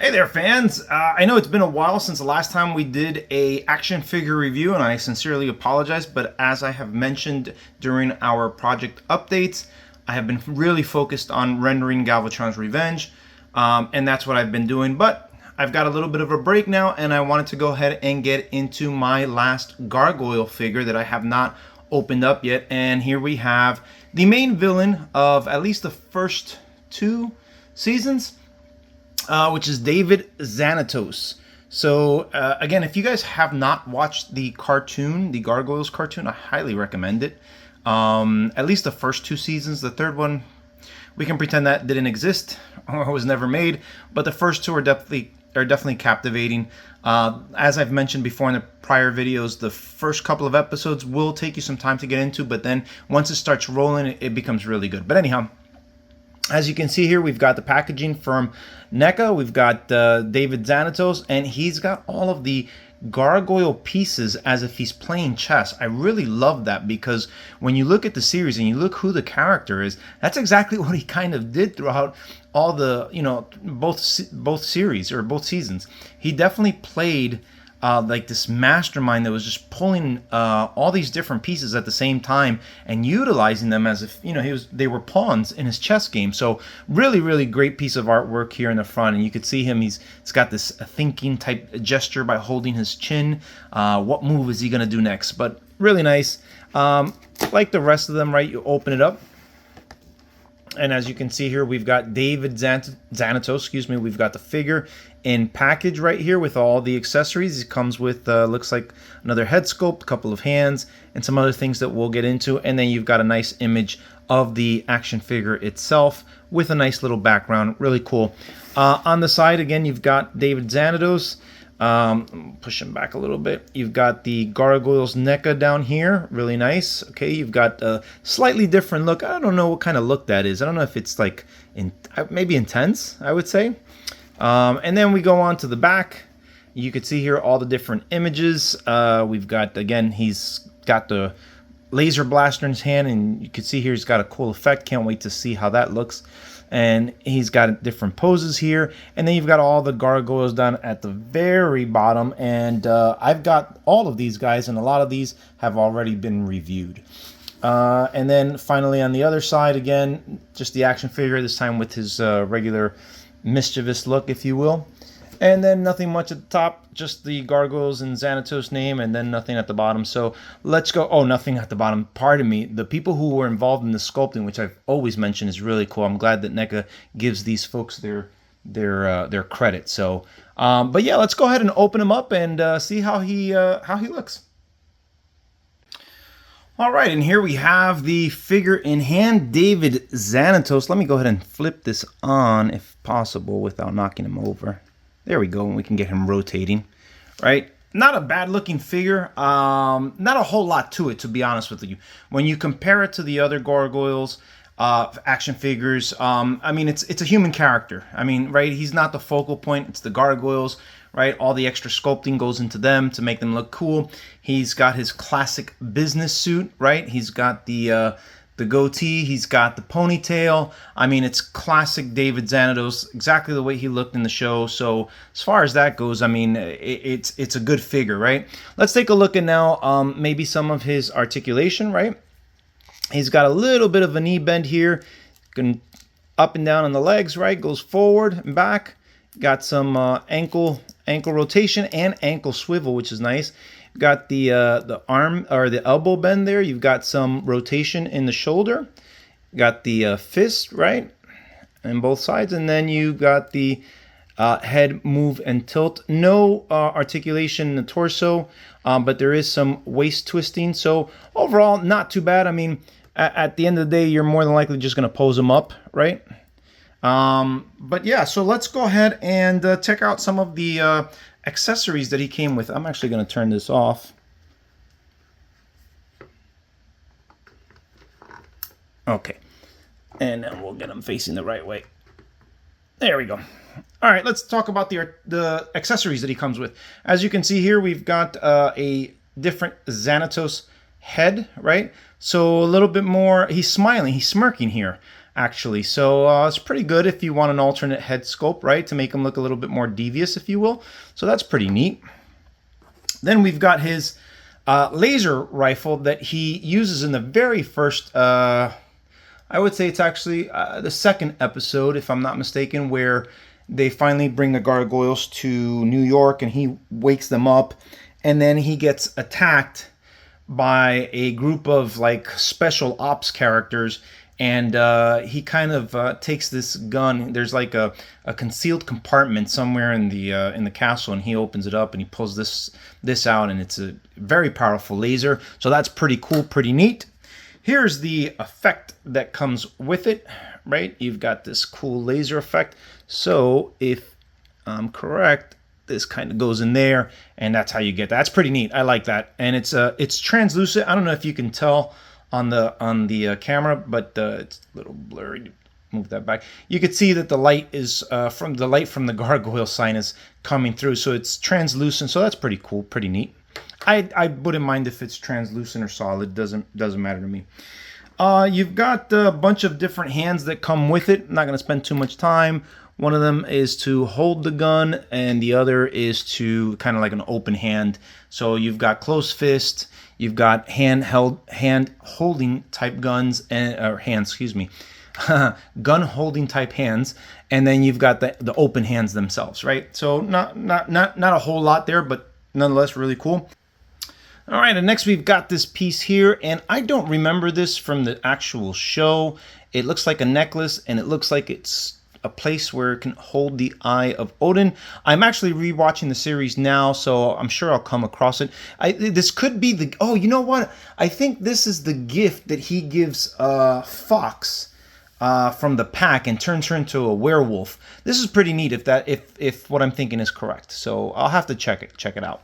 Hey there, fans. I know it's been a while since the last time we did a action figure review, and I sincerely apologize, but as I have mentioned during our project updates, I have been really focused on rendering Galvatron's Revenge, and that's what I've been doing, but I've got a little bit of a break now, and I wanted to go ahead and get into my last Gargoyle figure that I have not opened up yet, and here we have the main villain of at least the first two seasons, which is David Xanatos. So again, if you guys have not watched the cartoon, the Gargoyles cartoon, I highly recommend it. At least the first two seasons. The third one, we can pretend that didn't exist or was never made. But the first two are definitely captivating. As I've mentioned before in the prior videos, the first couple of episodes will take you some time to get into, but then once it starts rolling, it becomes really good. But anyhow, as you can see here, we've got the packaging from Neca. We've got David Xanatos, and he's got all of the gargoyle pieces as if he's playing chess. I really love that because when you look at the series and you look who the character is, that's exactly what he kind of did throughout all the, both series or both seasons. He definitely played like this mastermind that was just pulling all these different pieces at the same time and utilizing them as if they were pawns in his chess game. So really great piece of artwork here in the front, and you could see him. He's got this thinking type gesture by holding his chin. What move is he gonna do next? But really nice. Like the rest of them, right? You open it up, and as you can see here, we've got David Xanatos, excuse me. We've got the figure in package right here with all the accessories. It comes with, looks like another head sculpt, a couple of hands, and some other things that we'll get into. And then you've got a nice image of the action figure itself with a nice little background. Really cool. On the side, again, you've got David Xanatos. Push him back a little bit. You've got the Gargoyles Neca down here, really nice. Okay, you've got a slightly different look. I don't know what kind of look that is. I don't know if it's like maybe intense, I would say. And then we go on to the back. You can see here all the different images. We've got, again, he's got the laser blaster in his hand, and you can see here he's got a cool effect. Can't wait to see how that looks. And he's got different poses here, and then you've got all the gargoyles down at the very bottom, and I've got all of these guys, and a lot of these have already been reviewed. And then finally on the other side, again, just the action figure, this time with his regular mischievous look, if you will. And then nothing much at the top, just the Gargoyles and Xanatos name, and then nothing at the bottom. So let's go. Oh, nothing at the bottom. Pardon me. The people who were involved in the sculpting, which I've always mentioned, is really cool. I'm glad that Neca gives these folks their credit. So, but yeah, let's go ahead and open him up and see how he looks. All right, and here we have the figure in hand, David Xanatos. Let me go ahead and flip this on, if possible, without knocking him over. There we go, and we can get him rotating, right? Not a bad-looking figure. Not a whole lot to it, to be honest with you. When you compare it to the other Gargoyles action figures, I mean, it's a human character. I mean, right? He's not the focal point. It's the Gargoyles. Right, all the extra sculpting goes into them to make them look cool. He's got his classic business suit, right? He's got the goatee. He's got the ponytail. I mean, it's classic David Xanatos, exactly the way he looked in the show. So as far as that goes, I mean, it's a good figure, right? Let's take a look at now maybe some of his articulation, right? He's got a little bit of a knee bend here, going up and down on the legs, right? Goes forward and back. Got some ankle rotation and ankle swivel, which is nice. You've got the arm or the elbow bend there. You've got some rotation in the shoulder. You got the fist, right, on both sides, and then you got the head move and tilt. No articulation in the torso, but there is some waist twisting. So overall, not too bad. I mean, at the end of the day, you're more than likely just going to pose them up, right? But yeah, so let's go ahead and check out some of the accessories that he came with. I'm actually going to turn this off. Okay, and then we'll get him facing the right way. There we go. All right, let's talk about the accessories that he comes with. As you can see here, we've got a different Xanatos head, right? So a little bit more, he's smiling, he's smirking here. actually. So it's pretty good if you want an alternate head sculpt, right, to make him look a little bit more devious, if you will. So that's pretty neat. Then we've got his laser rifle that he uses in the very first, I would say it's actually the second episode, if I'm not mistaken, where they finally bring the gargoyles to New York and he wakes them up, and then he gets attacked by a group of like special ops characters, and he kind of takes this gun. There's like a concealed compartment somewhere in the castle, and he opens it up and he pulls this out, and it's a very powerful laser. So that's pretty cool, pretty neat. Here's the effect that comes with it, right? You've got this cool laser effect. So if I'm correct, this kind of goes in there, and that's how you get that. That's pretty neat. I like that, and it's translucent. I don't know if you can tell on the camera, but it's a little blurry. Move that back. You could see that the light is from the gargoyle sign is coming through, so it's translucent. So that's pretty cool, pretty neat. I wouldn't mind if it's translucent or solid. Doesn't matter to me. You've got a bunch of different hands that come with it. I'm not going to spend too much time. One of them is to hold the gun, and the other is to kind of like an open hand. So you've got closed fist, you've got hand holding type guns, or hands, excuse me, gun holding type hands, and then you've got the open hands themselves, right? So not a whole lot there, but nonetheless really cool. All right, and next we've got this piece here, and I don't remember this from the actual show. It looks like a necklace, and it looks like it's a place where it can hold the Eye of Odin. I'm actually rewatching the series now, so I'm sure I'll come across it. This could be the... Oh, you know what? I think this is the gift that he gives Fox from the pack and turns her into a werewolf. This is pretty neat if what I'm thinking is correct. So I'll have to check it out.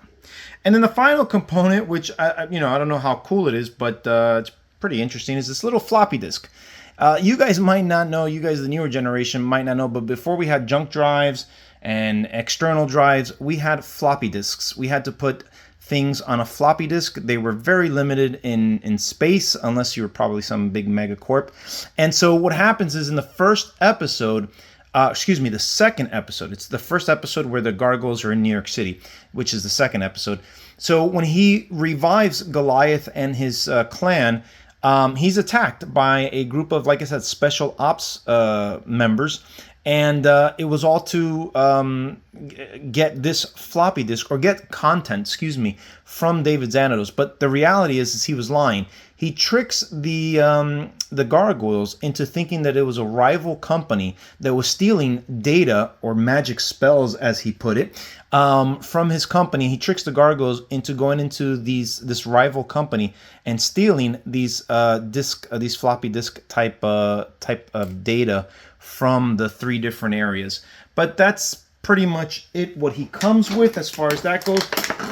And then the final component, which I don't know how cool it is, but it's pretty interesting, is this little floppy disk. You guys might not know, you guys, the newer generation, might not know, but before we had junk drives and external drives, we had floppy disks. We had to put things on a floppy disk. They were very limited in space, unless you were probably some big megacorp. And so what happens is in the first episode, the second episode, it's the first episode where the gargoyles are in New York City, which is the second episode. So when he revives Goliath and his clan, he's attacked by a group of, like I said, special ops members, and it was all to get this floppy disk, or get content, from David Xanatos. But the reality is he was lying. He tricks the gargoyles into thinking that it was a rival company that was stealing data or magic spells, as he put it, from his company. He tricks the gargoyles into going into this rival company and stealing these floppy disk type of data from the 3 different areas. But that's pretty much it, what he comes with as far as that goes.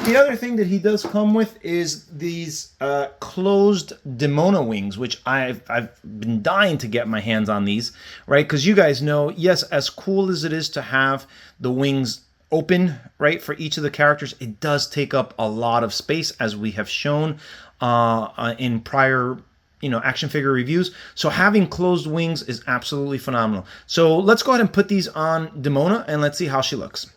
The other thing that he does come with is these closed Demona wings, which I've been dying to get my hands on these, right? Because you guys know, yes, as cool as it is to have the wings open, right, for each of the characters, it does take up a lot of space, as we have shown in prior action figure reviews. So having closed wings is absolutely phenomenal. So let's go ahead and put these on Demona, and let's see how she looks.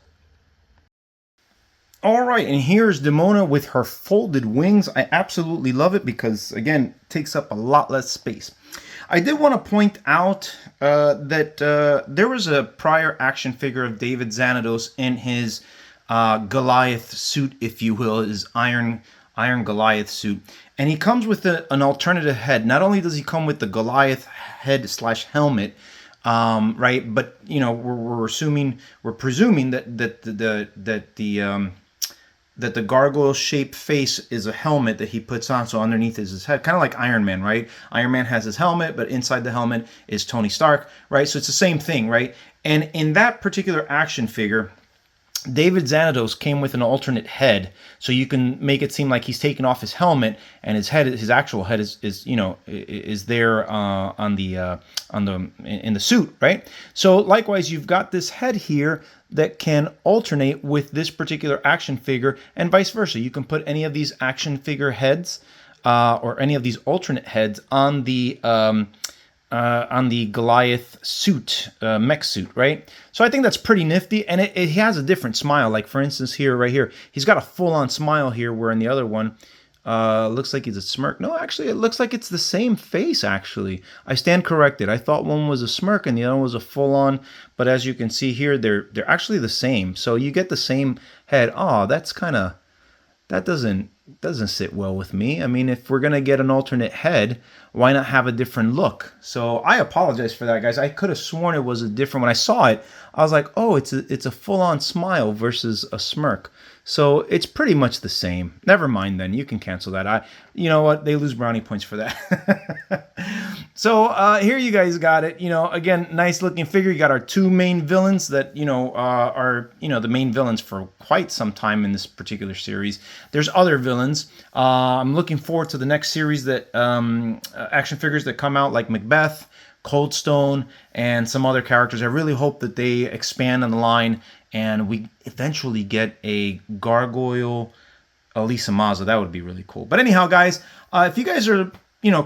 All right, and here's Demona with her folded wings. I absolutely love it because, again, it takes up a lot less space. I did want to point out that there was a prior action figure of David Xanatos in his Goliath suit, if you will, his Iron Goliath suit. And he comes with an alternative head. Not only does he come with the Goliath head / helmet, right? But we're presuming that the gargoyle-shaped face is a helmet that he puts on, so underneath is his head, kind of like Iron Man, right? Iron Man has his helmet, but inside the helmet is Tony Stark, right? So it's the same thing, right? And in that particular action figure, David Xanatos came with an alternate head, so you can make it seem like he's taken off his helmet, and his actual head is there in the suit, right? So likewise, you've got this head here that can alternate with this particular action figure, and vice versa. You can put any of these action figure heads or any of these alternate heads on the on the Goliath suit, mech suit, right? So I think that's pretty nifty, and it has a different smile. Like for instance, here, right here, he's got a full-on smile here, where in the other one, looks like he's a smirk. No, actually, it looks like it's the same face. Actually, I stand corrected. I thought one was a smirk and the other one was a full-on, but as you can see here, they're actually the same. So you get the same head. Oh, that's kind of, that doesn't sit well with me. I mean, if we're gonna get an alternate head, why not have a different look? So I apologize for that, guys. I could have sworn it was a different. When I saw it, I was like, oh, it's a full-on smile versus a smirk. So it's pretty much the same. Never mind then. You can cancel that. You know what? They lose brownie points for that. So here you guys got it. Again, nice looking figure. You got our two main villains that, are, the main villains for quite some time in this particular series. There's other villains. I'm looking forward to the next series that action figures that come out, like Macbeth, Cold Stone, and some other characters. I really hope that they expand on the line and we eventually get a Gargoyle Elisa Mazza. That would be really cool. But anyhow, guys, if you guys are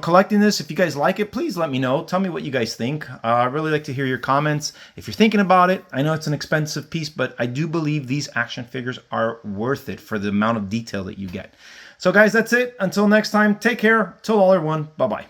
collecting this, if you guys like it, please let me know. Tell me what you guys think. I really like to hear your comments. If you're thinking about it, I know it's an expensive piece, but I do believe these action figures are worth it for the amount of detail that you get. So guys, that's it. Until next time, take care. Till all everyone. Bye-bye.